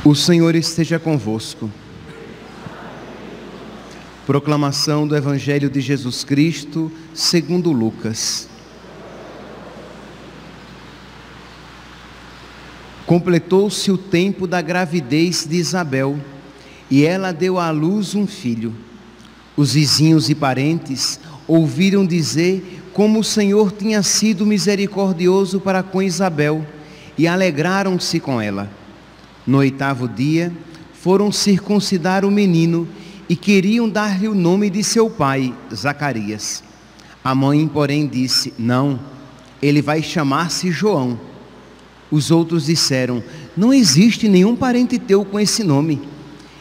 O Senhor esteja convosco. Proclamação do Evangelho de Jesus Cristo, segundo Lucas. Completou-se o tempo da gravidez de Isabel, e ela deu à luz um filho. Os vizinhos e parentes ouviram dizer como o Senhor tinha sido misericordioso para com Isabel, e alegraram-se com ela. No 8º dia, foram circuncidar o menino e queriam dar-lhe o nome de seu pai, Zacarias. A mãe, porém, disse: não, ele vai chamar-se João. Os outros disseram: não existe nenhum parente teu com esse nome.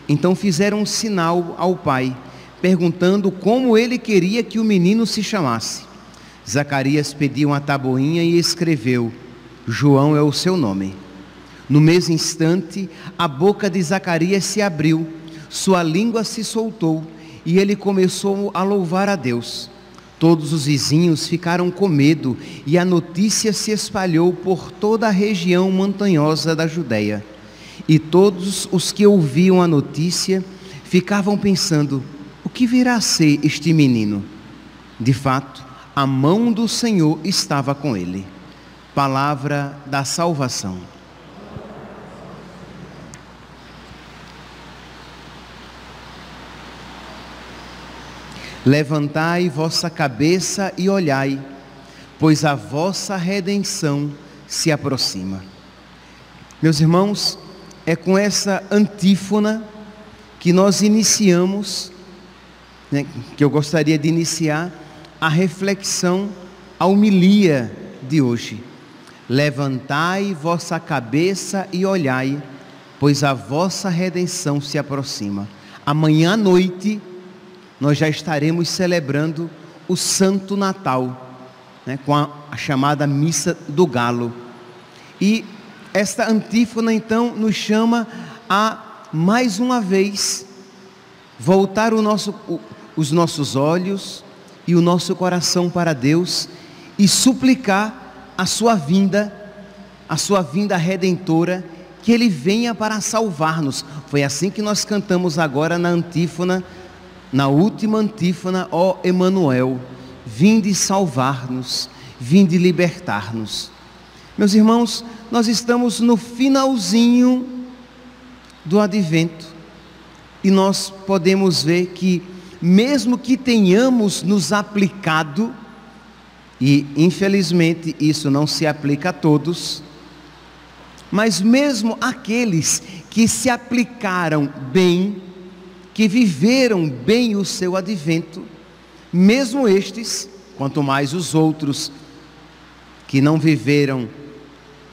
Então fizeram um sinal ao pai, perguntando como ele queria que o menino se chamasse. Zacarias pediu uma tabuinha e escreveu: João é o seu nome. No mesmo instante, a boca de Zacarias se abriu, sua língua se soltou e ele começou a louvar a Deus. Todos os vizinhos ficaram com medo e a notícia se espalhou por toda a região montanhosa da Judeia. E todos os que ouviam a notícia ficavam pensando: o que virá a ser este menino? De fato, a mão do Senhor estava com ele. Palavra da salvação. Levantai vossa cabeça e olhai, pois a vossa redenção se aproxima. Meus irmãos, é com essa antífona que nós iniciamos, que eu gostaria de iniciar a reflexão, a homilia de hoje. Levantai vossa cabeça e olhai, pois a vossa redenção se aproxima. Amanhã à noite nós já estaremos celebrando o Santo Natal, com a chamada Missa do Galo. E esta antífona então nos chama a, mais uma vez, voltar os nossos olhos e o nosso coração para Deus e suplicar a sua vinda redentora, que Ele venha para salvar-nos. Foi assim que nós cantamos agora na antífona, na última antífona: ó Emanuel, vinde salvar-nos, vinde libertar-nos. Meus irmãos, nós estamos no finalzinho do advento e nós podemos ver que, mesmo que tenhamos nos aplicado, e infelizmente isso não se aplica a todos, mas mesmo aqueles que se aplicaram bem, que viveram bem o seu advento, mesmo estes, quanto mais os outros que não viveram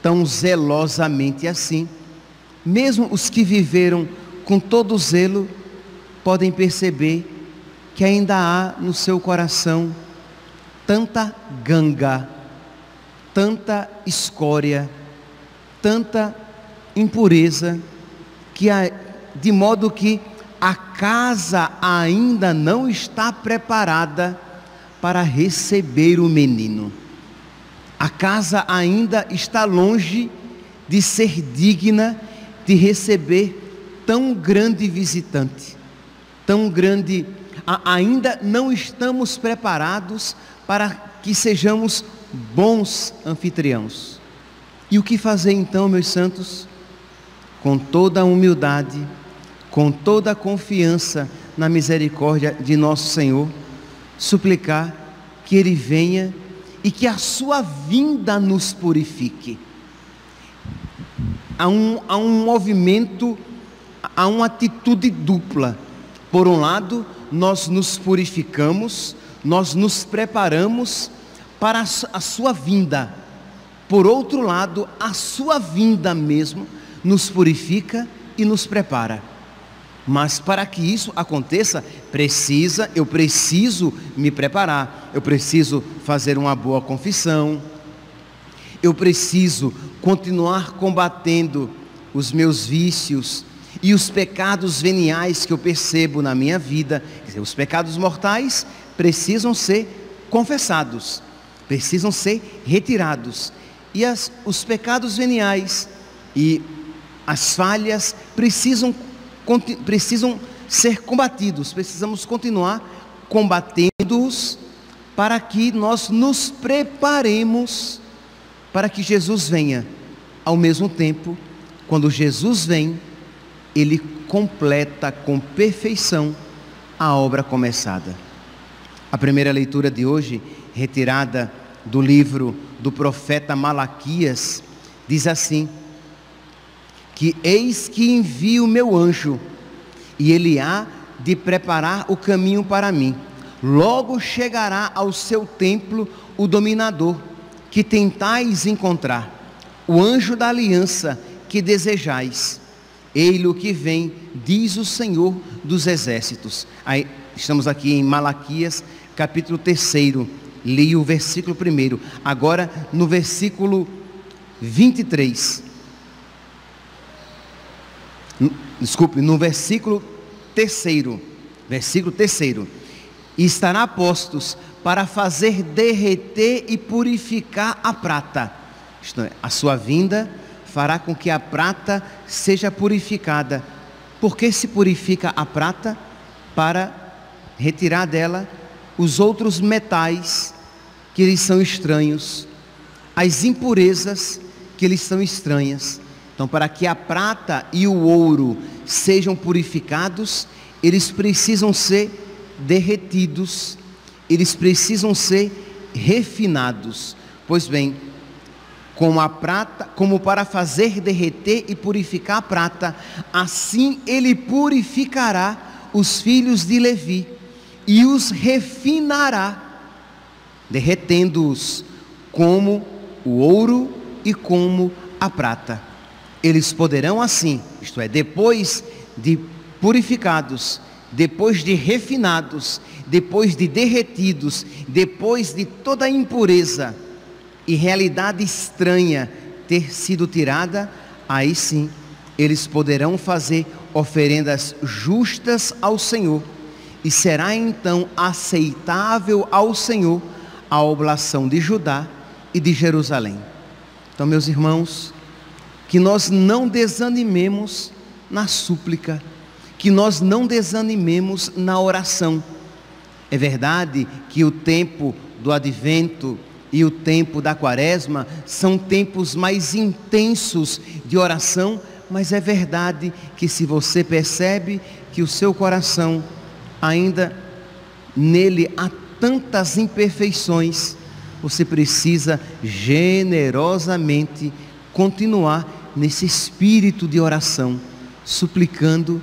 tão zelosamente assim, mesmo os que viveram com todo zelo, podem perceber que ainda há no seu coração tanta ganga, tanta escória, tanta impureza, de modo que a casa ainda não está preparada para receber o menino. A casa ainda está longe de ser digna de receber tão grande visitante, tão grande. Ainda não estamos preparados para que sejamos bons anfitriãos. E o que fazer então, meus santos? Com toda a humildade, com toda a confiança na misericórdia de nosso Senhor, suplicar que Ele venha e que a sua vinda nos purifique. Há um movimento, há uma atitude dupla. Por um lado, nós nos purificamos, nós nos preparamos para a sua vinda. Por outro lado, a sua vinda mesmo nos purifica e nos prepara. Mas para que isso aconteça, eu preciso me preparar, eu preciso fazer uma boa confissão, eu preciso continuar combatendo os meus vícios e os pecados veniais que eu percebo na minha vida. Quer dizer, os pecados mortais precisam ser confessados, precisam ser retirados. E os pecados veniais e As falhas precisam ser combatidos, precisamos continuar combatendo-os para que nós nos preparemos para que Jesus venha. Ao mesmo tempo, quando Jesus vem, Ele completa com perfeição a obra começada. A primeira leitura de hoje, retirada do livro do profeta Malaquias, diz assim: que eis que envio o meu anjo, e ele há de preparar o caminho para mim. Logo chegará ao seu templo o dominador, que tentais encontrar, o anjo da aliança que desejais. Ei-lo que vem, diz o Senhor dos exércitos. Aí, estamos aqui em Malaquias, capítulo 3, li o versículo 1, agora no versículo 23. Desculpe, no versículo 3, e estará postos para fazer derreter e purificar a prata. Isto é, a sua vinda fará com que a prata seja purificada. Por que se purifica a prata? Para retirar dela os outros metais que lhes são estranhos, as impurezas que lhes são estranhas. Então, para que a prata e o ouro sejam purificados, eles precisam ser derretidos, eles precisam ser refinados. Pois bem, como a prata, como para fazer derreter e purificar a prata, assim Ele purificará os filhos de Levi e os refinará, derretendo-os como o ouro e como a prata. Eles poderão assim, isto é, depois de purificados, depois de refinados, depois de derretidos, depois de toda a impureza e realidade estranha ter sido tirada, aí sim, eles poderão fazer oferendas justas ao Senhor, e será então aceitável ao Senhor a oblação de Judá e de Jerusalém. Então, meus irmãos, que nós não desanimemos na súplica, que nós não desanimemos na oração. É verdade que o tempo do advento e o tempo da quaresma são tempos mais intensos de oração, mas é verdade que se você percebe que o seu coração ainda nele há tantas imperfeições, você precisa generosamente continuar nesse espírito de oração, suplicando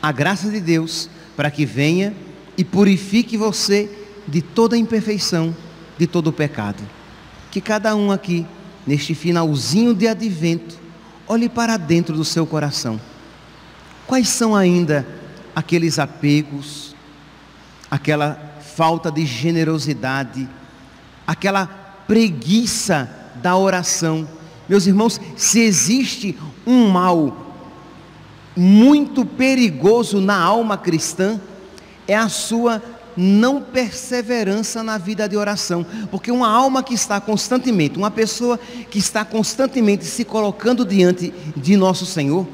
a graça de Deus para que venha e purifique você de toda imperfeição, de todo o pecado. Que cada um aqui, neste finalzinho de advento, olhe para dentro do seu coração. Quais são ainda aqueles apegos, aquela falta de generosidade, aquela preguiça da oração? Meus irmãos, se existe um mal muito perigoso na alma cristã, é a sua não perseverança na vida de oração. Porque uma alma que está constantemente, uma pessoa que está constantemente se colocando diante de nosso Senhor,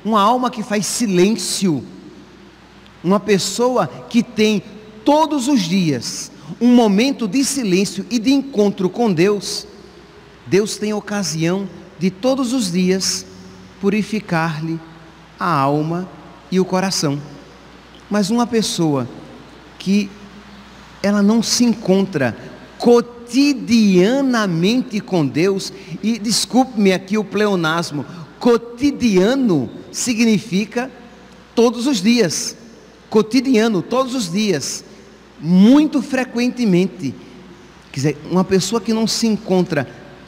uma alma que faz silêncio, uma pessoa que tem todos os dias um momento de silêncio e de encontro com Deus, Deus tem ocasião de todos os dias purificar-lhe a alma e o coração. Mas uma pessoa que ela não se encontra cotidianamente com Deus, e desculpe-me aqui o pleonasmo, cotidiano significa todos os dias, cotidiano, todos os dias, muito frequentemente. Quer dizer, uma pessoa que não se encontra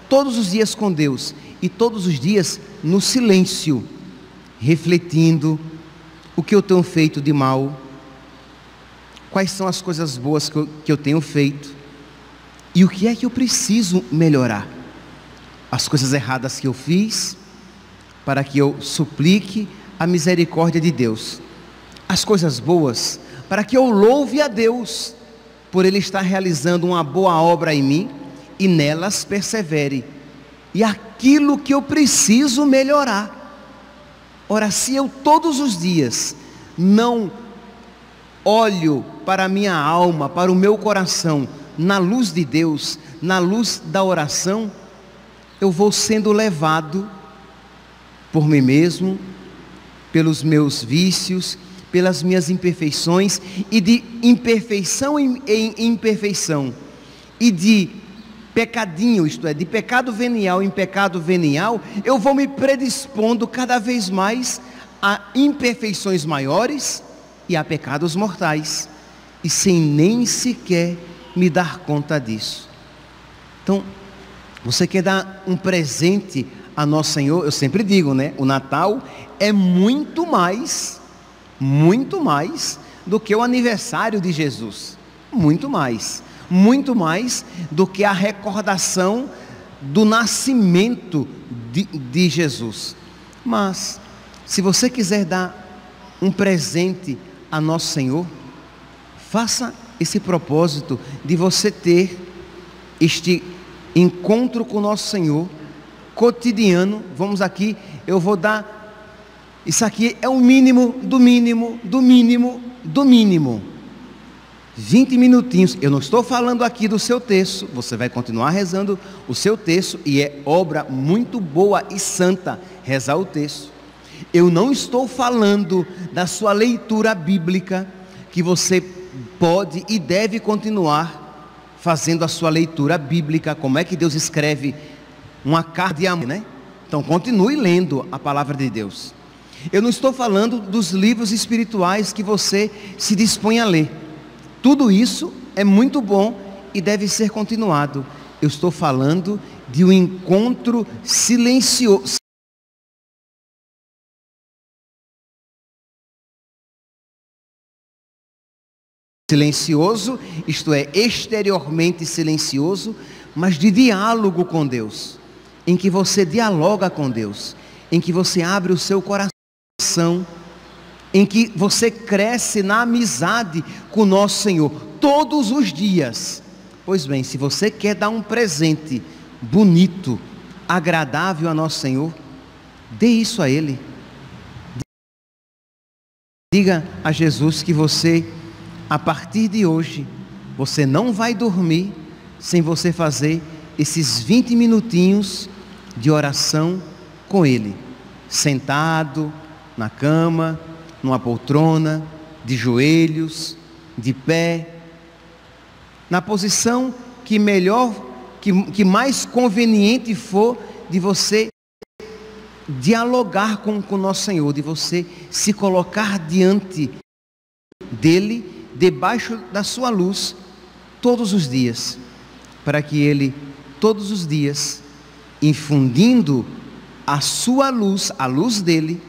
todos os dias com Deus e todos os dias no silêncio, refletindo o que eu tenho feito de mal, quais são as coisas boas que eu tenho feito e o que é que eu preciso melhorar, as coisas erradas que eu fiz, para que eu suplique a misericórdia de Deus, as coisas boas, para que eu louve a Deus por Ele estar realizando uma boa obra em mim e nelas persevere, e aquilo que eu preciso melhorar, Ora, se eu todos os dias não olho para a minha alma, para o meu coração, na luz de Deus, na luz da oração, eu vou sendo levado por mim mesmo, pelos meus vícios, pelas minhas imperfeições, e de imperfeição em imperfeição, e de pecadinho, isto é, de pecado venial em pecado venial, eu vou me predispondo cada vez mais a imperfeições maiores e a pecados mortais, e sem nem sequer me dar conta disso. Então, você quer dar um presente a Nosso Senhor? Eu sempre digo, né? O Natal é muito mais do que o aniversário de Jesus. Muito mais do que a recordação do nascimento de Jesus. Mas, se você quiser dar um presente a Nosso Senhor, faça esse propósito de você ter este encontro com Nosso Senhor cotidiano. Vamos aqui, eu vou dar, isso aqui é o mínimo do mínimo do mínimo do mínimo, 20 minutinhos. Eu não estou falando aqui do seu texto, você vai continuar rezando o seu texto, e é obra muito boa e santa rezar o texto. Eu não estou falando da sua leitura bíblica, que você pode e deve continuar fazendo a sua leitura bíblica. Como é que Deus escreve uma carta de amor, né? Então continue lendo a palavra de Deus. Eu não estou falando dos livros espirituais que você se dispõe a ler. Tudo isso é muito bom e deve ser continuado. Eu estou falando de um encontro silencioso. Silencioso, isto é, exteriormente silencioso, mas de diálogo com Deus, em que você dialoga com Deus, em que você abre o seu coração, em que você cresce na amizade com Nosso Senhor, todos os dias. Pois bem, se você quer dar um presente bonito, agradável a Nosso Senhor, dê isso a Ele. Diga a Jesus que você, a partir de hoje, você não vai dormir sem você fazer esses 20 minutinhos de oração com Ele, sentado na cama, numa poltrona, de joelhos, de pé, na posição que melhor, que mais conveniente for de você dialogar com Nosso Senhor, de você se colocar diante dEle, debaixo da sua luz, todos os dias, para que Ele, todos os dias, infundindo a sua luz, a luz dEle,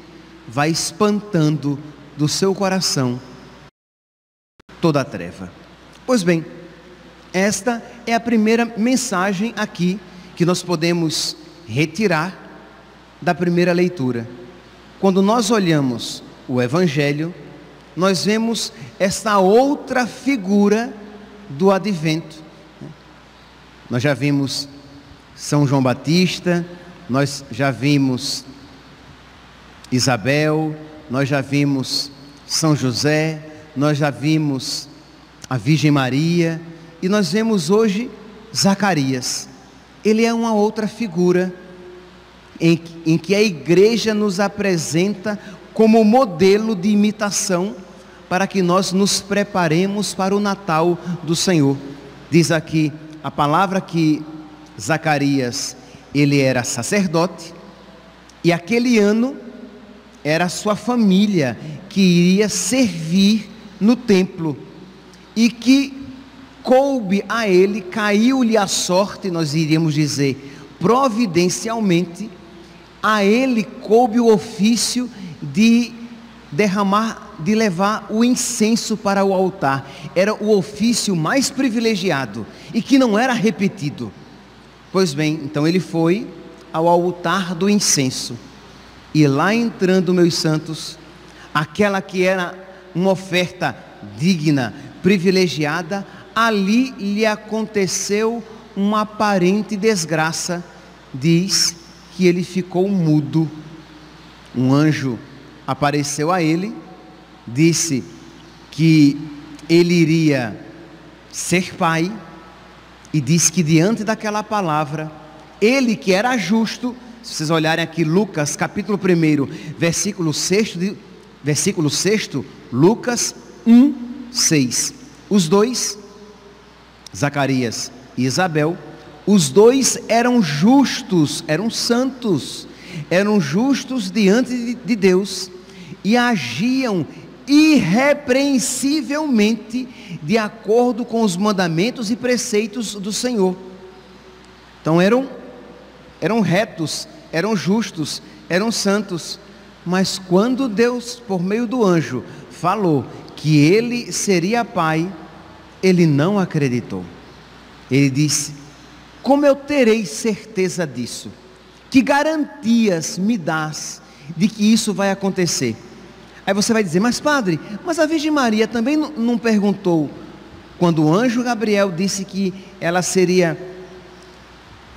vai espantando do seu coração toda a treva. Pois bem, esta é a primeira mensagem aqui que nós podemos retirar da primeira leitura. Quando nós olhamos o Evangelho, nós vemos esta outra figura do advento. Nós já vimos São João Batista, nós já vimos Isabel, nós já vimos São José, nós já vimos a Virgem Maria, e nós vemos hoje Zacarias. Ele é uma outra figura em que a igreja nos apresenta como modelo de imitação, para que nós nos preparemos para o Natal do Senhor. Diz aqui a palavra que Zacarias, ele era sacerdote, e aquele ano era a sua família que iria servir no templo, e que coube a ele, caiu-lhe a sorte, nós iríamos dizer providencialmente, a ele coube o ofício de levar o incenso para o altar. Era o ofício mais privilegiado e que não era repetido. Pois bem, então ele foi ao altar do incenso, e lá entrando, meus santos, aquela que era uma oferta digna, privilegiada, ali lhe aconteceu uma aparente desgraça. Diz que ele ficou mudo. Um anjo apareceu a ele, disse que ele iria ser pai, e disse que diante daquela palavra, ele que era justo, se vocês olharem aqui Lucas capítulo 1, versículo 6, Lucas 1, 6, os dois, Zacarias e Isabel, os dois eram justos, eram santos, eram justos diante de Deus, e agiam irrepreensivelmente de acordo com os mandamentos e preceitos do Senhor. Então eram retos, eram justos, eram santos. Mas quando Deus, por meio do anjo, falou que ele seria pai, ele não acreditou. Ele disse: como eu terei certeza disso? Que garantias me dás de que isso vai acontecer? Aí você vai dizer: mas padre, mas a Virgem Maria também não perguntou, quando o anjo Gabriel disse que ela seria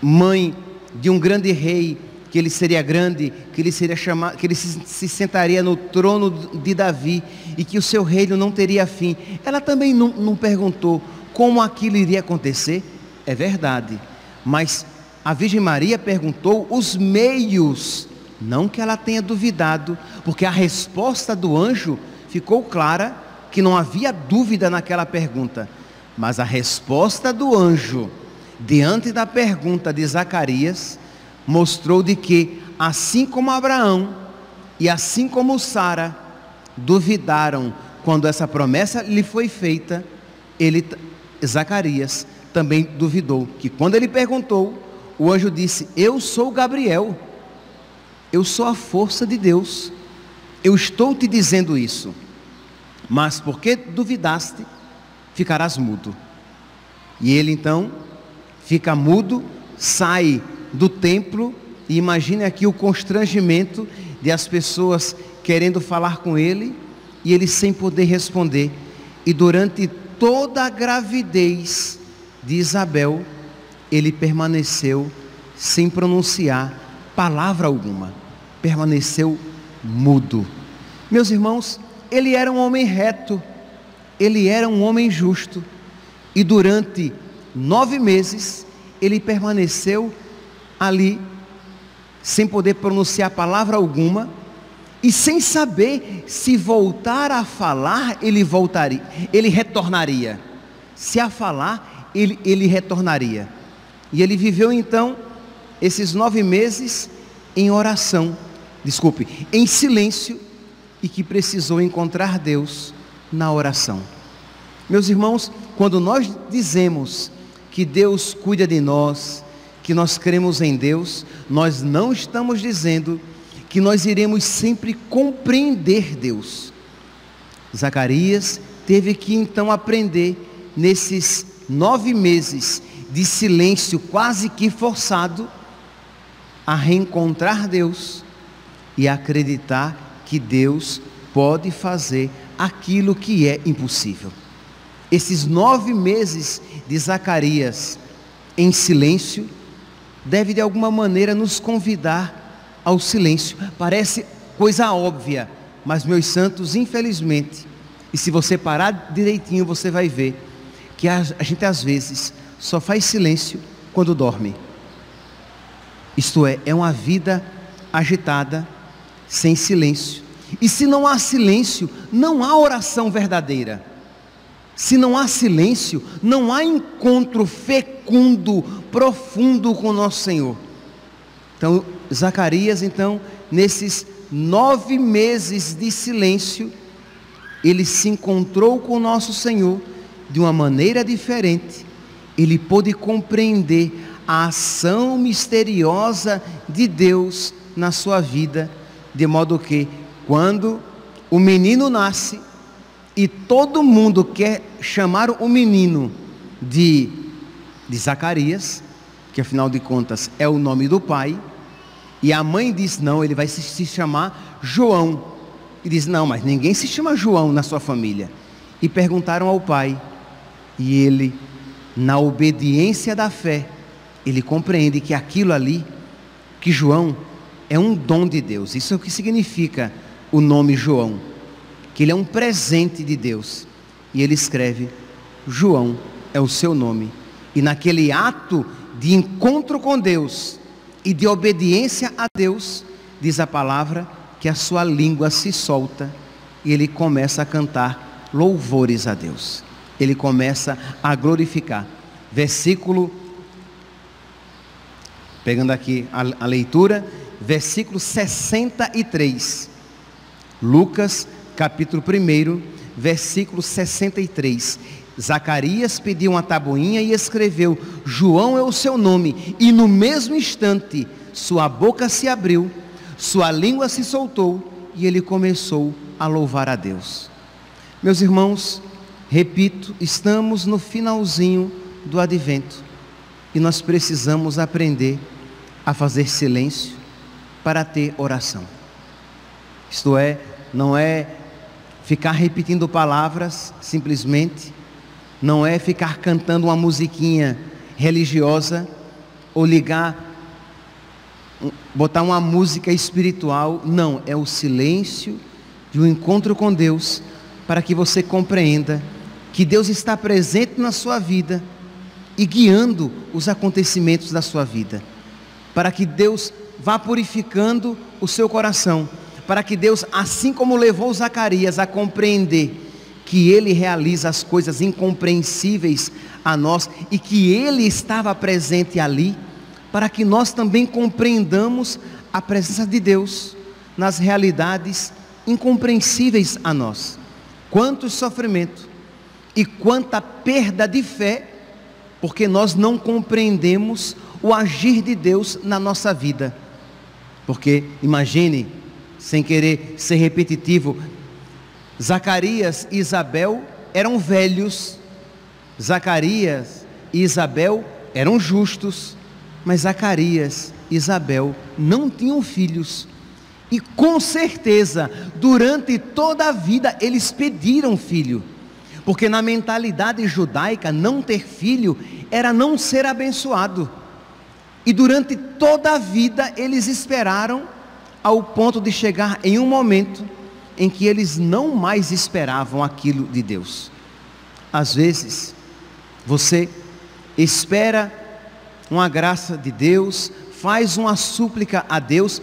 mãe de um grande rei, que ele seria grande, que ele seria chamado, que ele se sentaria no trono de Davi e que o seu reino não teria fim. Ela também não perguntou como aquilo iria acontecer? É verdade, mas a Virgem Maria perguntou os meios, não que ela tenha duvidado, porque a resposta do anjo ficou clara, que não havia dúvida naquela pergunta. Mas a resposta do anjo, diante da pergunta de Zacarias, mostrou de que, assim como Abraão e assim como Sara duvidaram quando essa promessa lhe foi feita, Zacarias também duvidou, que quando ele perguntou, o anjo disse: eu sou Gabriel, eu sou a força de Deus, eu estou te dizendo isso, mas porque duvidaste, ficarás mudo. E ele então fica mudo, sai do templo, e imagine aqui o constrangimento de as pessoas querendo falar com ele, e ele sem poder responder. E durante toda a gravidez de Isabel, ele permaneceu sem pronunciar palavra alguma, permaneceu mudo. Meus irmãos, ele era um homem reto, ele era um homem justo, e durante 9 meses, ele permaneceu ali, sem poder pronunciar palavra alguma, e sem saber se voltar a falar, ele retornaria. Se a falar, ele retornaria. E ele viveu então esses 9 meses em oração, em silêncio, e que precisou encontrar Deus na oração. Meus irmãos, quando nós dizemos que Deus cuida de nós, que nós cremos em Deus, nós não estamos dizendo que nós iremos sempre compreender Deus. Zacarias teve que então aprender, nesses 9 meses de silêncio quase que forçado, a reencontrar Deus e acreditar que Deus pode fazer aquilo que é impossível. Esses 9 meses de Zacarias em silêncio deve de alguma maneira nos convidar ao silêncio. Parece coisa óbvia, mas meus santos, infelizmente, e se você parar direitinho, você vai ver que a gente às vezes só faz silêncio quando dorme. Isto é uma vida agitada, sem silêncio. E se não há silêncio, não há oração verdadeira. Se não há silêncio, não há encontro fecundo, profundo com o nosso Senhor. Então, Zacarias, nesses 9 meses de silêncio, ele se encontrou com o nosso Senhor de uma maneira diferente. Ele pôde compreender a ação misteriosa de Deus na sua vida, de modo que, quando o menino nasce, e todo mundo quer chamar o menino de Zacarias, que afinal de contas é o nome do pai, e a mãe diz: não, ele vai se chamar João. E diz: não, mas ninguém se chama João na sua família. E perguntaram ao pai, e ele, na obediência da fé, ele compreende que aquilo ali, que João é um dom de Deus. Isso é o que significa o nome João, que ele é um presente de Deus. E ele escreve: João é o seu nome. E naquele ato de encontro com Deus e de obediência a Deus, diz a palavra que a sua língua se solta e ele começa a cantar louvores a Deus. Ele começa a glorificar. Versículo, pegando aqui a leitura, versículo 63. Lucas, capítulo 1, versículo 63. Zacarias pediu uma tabuinha e escreveu: João é o seu nome. E no mesmo instante, sua boca se abriu, sua língua se soltou e ele começou a louvar a Deus. Meus irmãos, repito, estamos no finalzinho do advento e nós precisamos aprender a fazer silêncio para ter oração. Isto é, não é ficar repetindo palavras simplesmente, não é ficar cantando uma musiquinha religiosa ou botar uma música espiritual. Não, é o silêncio de um encontro com Deus, para que você compreenda que Deus está presente na sua vida e guiando os acontecimentos da sua vida, para que Deus vá purificando o seu coração, para que Deus, assim como levou Zacarias a compreender que Ele realiza as coisas incompreensíveis a nós e que Ele estava presente ali, para que nós também compreendamos a presença de Deus nas realidades incompreensíveis a nós. Quanto sofrimento e quanta perda de fé, porque nós não compreendemos o agir de Deus na nossa vida. Porque imagine, sem querer ser repetitivo, Zacarias e Isabel eram velhos, Zacarias e Isabel eram justos, mas Zacarias e Isabel não tinham filhos, e com certeza, durante toda a vida, eles pediram filho, porque na mentalidade judaica, não ter filho era não ser abençoado, e durante toda a vida, eles esperaram, ao ponto de chegar em um momento em que eles não mais esperavam aquilo de Deus. Às vezes, você espera uma graça de Deus, faz uma súplica a Deus,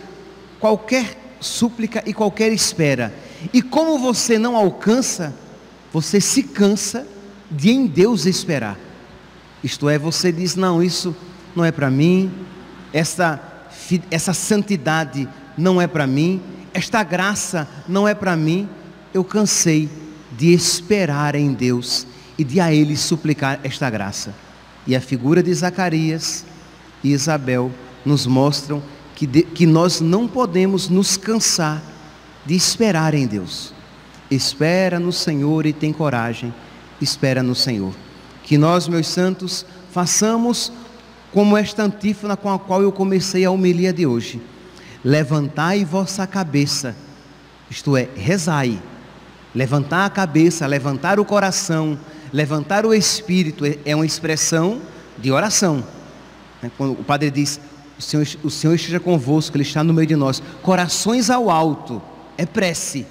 qualquer súplica e qualquer espera, e como você não alcança, você se cansa de em Deus esperar. Isto é, você diz: não, isso não é para mim, essa santidade não é para mim, esta graça não é para mim. Eu cansei de esperar em Deus e de a Ele suplicar esta graça. E a figura de Zacarias e Isabel nos mostram que nós não podemos nos cansar de esperar em Deus. Espera no Senhor e tem coragem, espera no Senhor. Que nós, meus santos, façamos como esta antífona com a qual eu comecei a homilia de hoje: levantai vossa cabeça, isto é, rezai. Levantar a cabeça, levantar o coração, levantar o espírito, é uma expressão de oração. Quando o padre diz: o Senhor esteja convosco, Ele está no meio de nós, corações ao alto, é prece.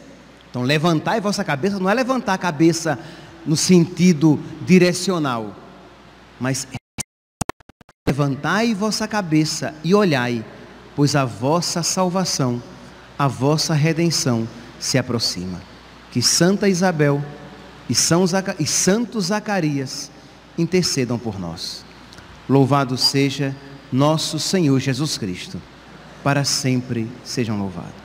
Então, levantai vossa cabeça não é levantar a cabeça no sentido direcional, mas levantai vossa cabeça e olhai, pois a vossa salvação, a vossa redenção se aproxima. Que Santa Isabel e Santo Zacarias intercedam por nós. Louvado seja nosso Senhor Jesus Cristo, para sempre sejam louvados.